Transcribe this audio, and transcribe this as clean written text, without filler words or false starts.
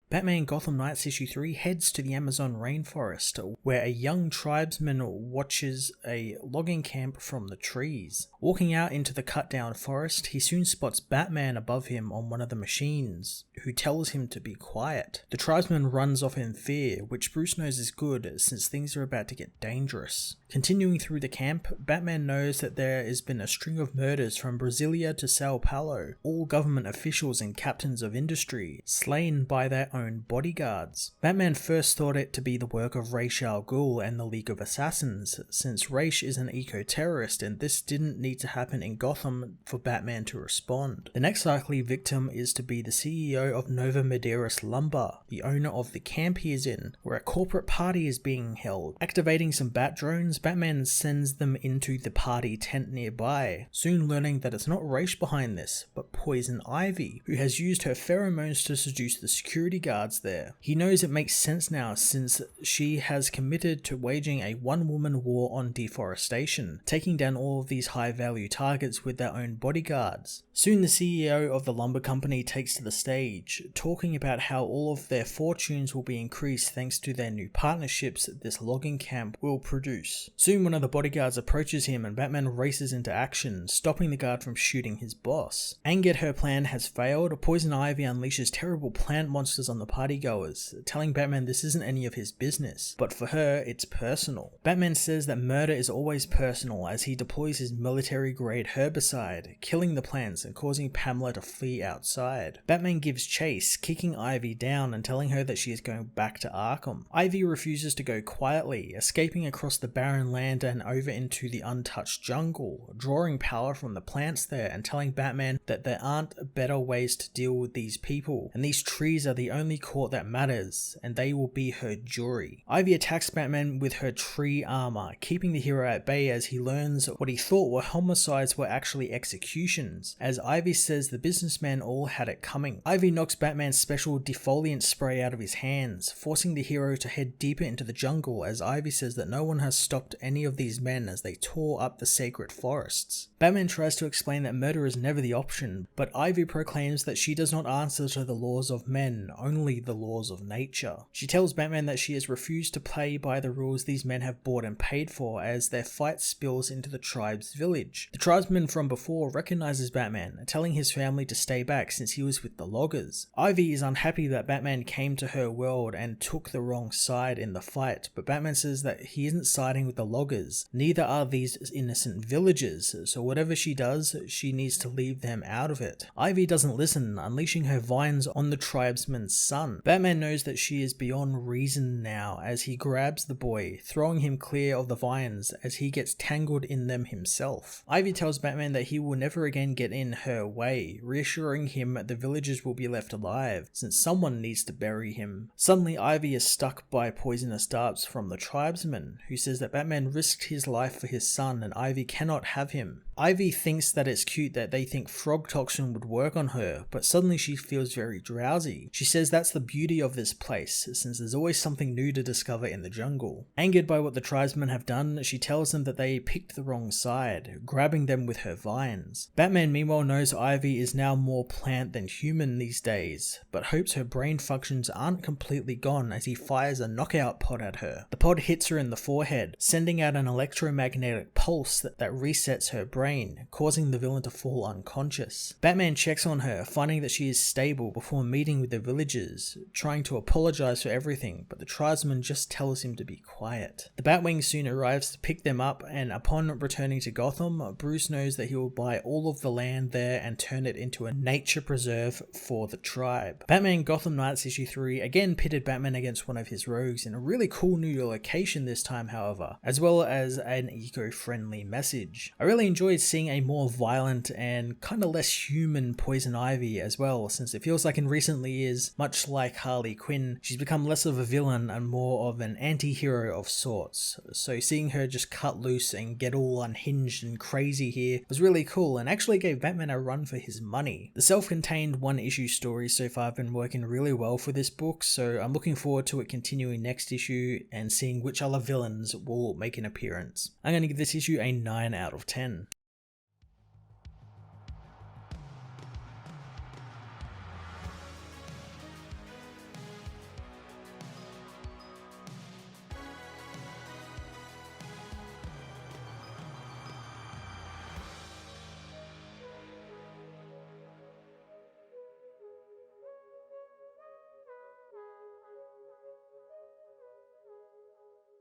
Batman Gotham Knights issue 3 heads to the Amazon rainforest, where a young tribesman watches a logging camp from the trees. Walking out into the cut down forest, he soon spots Batman above him on one of the machines, who tells him to be quiet. The tribesman runs off in fear, which Bruce knows is good since things are about to get dangerous. Continuing through the camp, Batman knows that there has been a string of murders from Brasilia to Sao Paulo, all government officials and captains of industry, slain by their own bodyguards. Batman first thought it to be the work of Ra's al Ghul and the League of Assassins, since Ra's is an eco-terrorist and this didn't need to happen in Gotham for Batman to respond. The next likely victim is to be the CEO of Nova Medeiros Lumber, the owner of the camp he is in, where a corporate party is being held. Activating some bat drones, Batman sends them into the party tent nearby, soon learning that it's not Ra's behind this, but Poison Ivy, who has used her pheromones to seduce the security guards there. He knows it makes sense now since she has committed to waging a one-woman war on deforestation, taking down all of these high-value targets with their own bodyguards. Soon the CEO of the lumber company takes to the stage, talking about how all of their fortunes will be increased thanks to their new partnerships this logging camp will produce. Soon one of the bodyguards approaches him and Batman races into action, stopping the guard from shooting his boss. Angered her plan has failed, Poison Ivy unleashes terrible plant monsters on the partygoers, telling Batman this isn't any of his business, but for her it's personal. Batman says that murder is always personal as he deploys his military-grade herbicide, killing the plants and causing Pamela to flee outside. Batman gives chase, kicking Ivy down and telling her that she is going back to Arkham. Ivy refuses to go quietly, escaping across the barren land and over into the untouched jungle, drawing power from the plants there and telling Batman that there aren't better ways to deal with these people, and these trees are the only court that matters, and they will be her jury. Ivy attacks Batman with her tree armor, keeping the hero at bay as he learns what he thought were homicides were actually executions, as Ivy says the businessmen all had it coming. Ivy knocks Batman's special defoliant spray out of his hands, forcing the hero to head deeper into the jungle as Ivy says that no one has stopped any of these men as they tore up the sacred forests. Batman tries to explain that murder is never the option, but Ivy proclaims that she does not answer to the laws of men, only the laws of nature. She tells Batman that she has refused to play by the rules these men have bought and paid for as their fight spills into the tribe's village. The tribesman from before recognizes Batman, telling his family to stay back since he was with the loggers. Ivy is unhappy that Batman came to her world and took the wrong side in the fight, but Batman says that he isn't siding with the loggers, neither are these innocent villagers, so whatever she does, she needs to leave them out of it. Ivy doesn't listen, unleashing her vines on the tribesman's son. Batman knows that she is beyond reason now as he grabs the boy, throwing him clear of the vines as he gets tangled in them himself. Ivy tells Batman that he will never again get in her way, reassuring him that the villagers will be left alive, since someone needs to bury him. Suddenly Ivy is struck by poisonous darts from the tribesman, who says that Batman risked his life for his son and Ivy cannot have him. Ivy thinks that it's cute that they think frog toxin would work on her, but suddenly she feels very drowsy. She says that's the beauty of this place, since there's always something new to discover in the jungle. Angered by what the tribesmen have done, she tells them that they picked the wrong side, grabbing them with her vines. Batman meanwhile knows Ivy is now more plant than human these days, but hopes her brain functions aren't completely gone as he fires a knockout pod at her. The pod hits her in the forehead, sending out an electromagnetic pulse that resets her brain, causing the villain to fall unconscious. Batman checks on her, finding that she is stable before meeting with the villagers, trying to apologize for everything, but the tribesman just tells him to be quiet. The Batwing soon arrives to pick them up, and upon returning to Gotham, Bruce knows that he will buy all of the land there and turn it into a nature preserve for the tribe. Batman Gotham Knights issue 3 again pitted Batman against one of his rogues in a really cool new location this time however, as well as an eco-friendly message. I really enjoyed seeing a more violent and kinda less human Poison Ivy as well, since it feels like in recent years, much like Harley Quinn, she's become less of a villain and more of an anti-hero of sorts. So seeing her just cut loose and get all unhinged and crazy here was really cool and actually gave Batman a run for his money. The self-contained one-issue stories so far have been working really well for this book, so I'm looking forward to it continuing next issue and seeing which other villains will make an appearance. I'm going to give this issue a 9 out of 10.